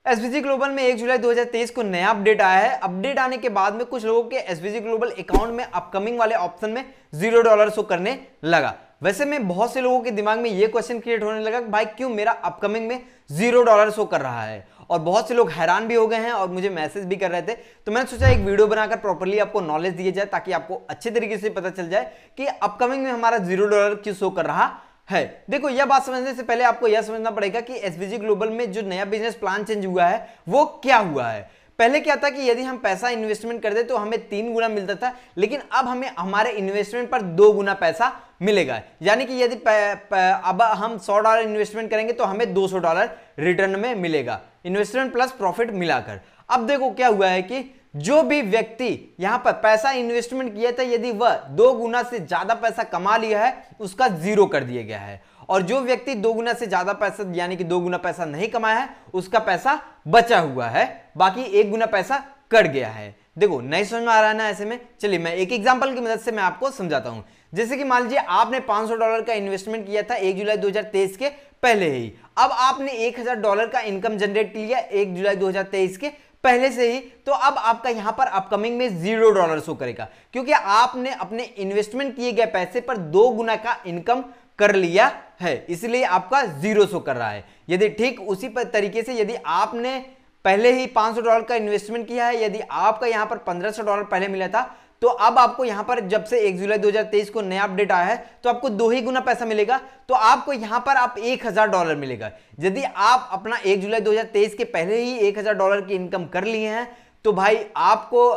SVG global में 1 जुलाई 2023 को नया अपडेट आया है। अपडेट आने के बाद में कुछ लोगों के एसवीजी ग्लोबल अकाउंट में अपकमिंग वाले ऑप्शन में $0 शो करने लगा। वैसे में बहुत से लोगों के दिमाग में ये क्वेश्चन क्रिएट होने लगा कि भाई क्यों मेरा अपकमिंग में $0 शो कर रहा है, और बहुत से लोग हैरान भी हो गए हैं और मुझे मैसेज भी कर रहे थे। तो मैंने सोचा एक वीडियो बनाकर प्रॉपर्ली आपको नॉलेज दिए जाए ताकि आपको अच्छे तरीके से पता चल जाए कि अपकमिंग में हमारा $0 क्यों शो कर रहा है। देखो, यह बात समझने से पहले आपको यह समझना पड़ेगा कि एसवीजी ग्लोबल में जो नया बिजनेस प्लान चेंज हुआ है वो क्या हुआ है। पहले क्या था कि यदि हम पैसा इन्वेस्टमेंट करते तो हमें 3 गुना मिलता था, लेकिन अब हमें हमारे इन्वेस्टमेंट पर 2 गुना पैसा मिलेगा। यानी कि यदि अब हम $100 इन्वेस्टमेंट करेंगे तो हमें $200 रिटर्न में मिलेगा, इन्वेस्टमेंट प्लस प्रॉफिट मिलाकर। अब देखो क्या हुआ है कि जो भी व्यक्ति यहां पर पैसा इन्वेस्टमेंट किया था, यदि वह 2 गुना से ज्यादा पैसा कमा लिया है उसका 0 कर दिया गया है, और जो व्यक्ति 2 गुना से ज्यादा पैसा यानी कि 2 गुना पैसा नहीं कमाया है उसका पैसा बचा हुआ है, बाकी 1 गुना पैसा कट गया है। देखो, नहीं समझ में आ रहा है ना? ऐसे में चलिए मैं एक एग्जांपल की मदद से मैं आपको समझाता हूं। जैसे कि मान लीजिए आपने $500 का इन्वेस्टमेंट किया था 1 जुलाई 2023 के पहले ही। अब आपने $1000 का इनकम जनरेट किया 1 जुलाई 2023 के पहले से ही, तो अब आपका यहां पर अपकमिंग में $0 शो करेगा, क्योंकि आपने अपने इन्वेस्टमेंट किए गए पैसे पर 2 गुना का इनकम कर लिया है, इसलिए आपका 0 शो कर रहा है। यदि ठीक उसी तरीके से यदि आपने पहले ही $500 का इन्वेस्टमेंट किया है, यदि आपका यहां पर $1500 पहले मिला था, तो अब आपको यहां पर जब से 1 जुलाई 2023 को नया अपडेट आया है तो आपको 2 ही गुना पैसा मिलेगा, तो आपको यहां पर आप $1000 मिलेगा। यदि आप अपना 1 जुलाई 2023 के पहले ही $1000 की इनकम कर लिए हैं तो भाई आपको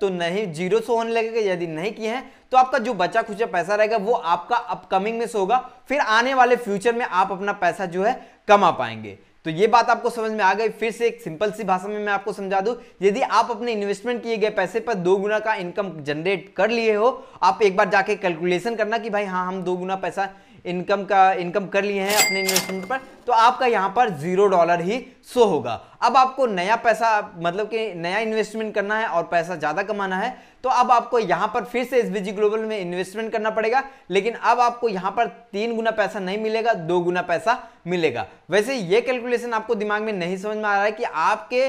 तो नहीं 0 शो होने लगेगा। यदि नहीं किए हैं तो आपका जो बचा खुचा पैसा रहेगा वो आपका अपकमिंग में शो होगा, फिर आने वाले फ्यूचर में आप अपना पैसा जो है कमा पाएंगे। तो ये बात आपको समझ में आ गई। फिर से एक सिंपल सी भाषा में मैं आपको समझा दूं, यदि आप अपने इन्वेस्टमेंट किए गए पैसे पर 2 गुना का इनकम जनरेट कर लिए हो, आप एक बार जाके कैलकुलेशन करना कि भाई हाँ हम 2 गुना पैसा इनकम कर लिए हैं अपने इन्वेस्टमेंट पर, तो आपका यहां पर $0 ही शो होगा। अब आपको नया पैसा मतलब कि नया इन्वेस्टमेंट करना है और पैसा ज्यादा कमाना है, तो अब आपको यहां पर फिर से एसवीजी ग्लोबल में इन्वेस्टमेंट करना पड़ेगा, लेकिन अब आपको यहां पर 3 गुना पैसा नहीं मिलेगा, 2 गुना पैसा मिलेगा। वैसे ये कैलकुलेशन आपको दिमाग में नहीं समझ में आ रहा है कि आपके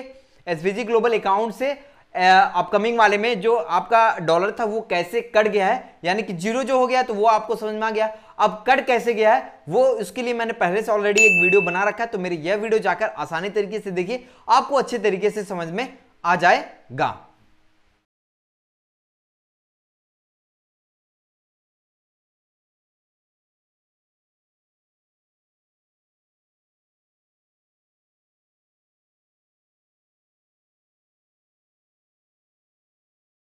एसवीजी ग्लोबल अकाउंट से अपकमिंग वाले में जो आपका डॉलर था वो कैसे कट गया है, यानी कि 0 जो हो गया तो वो आपको समझ में आ गया। अब कट कैसे गया है वो उसके लिए मैंने पहले से ऑलरेडी एक वीडियो बना रखा है, तो मेरी यह वीडियो जाकर आसानी तरीके से देखिए, आपको अच्छे तरीके से समझ में आ जाएगा।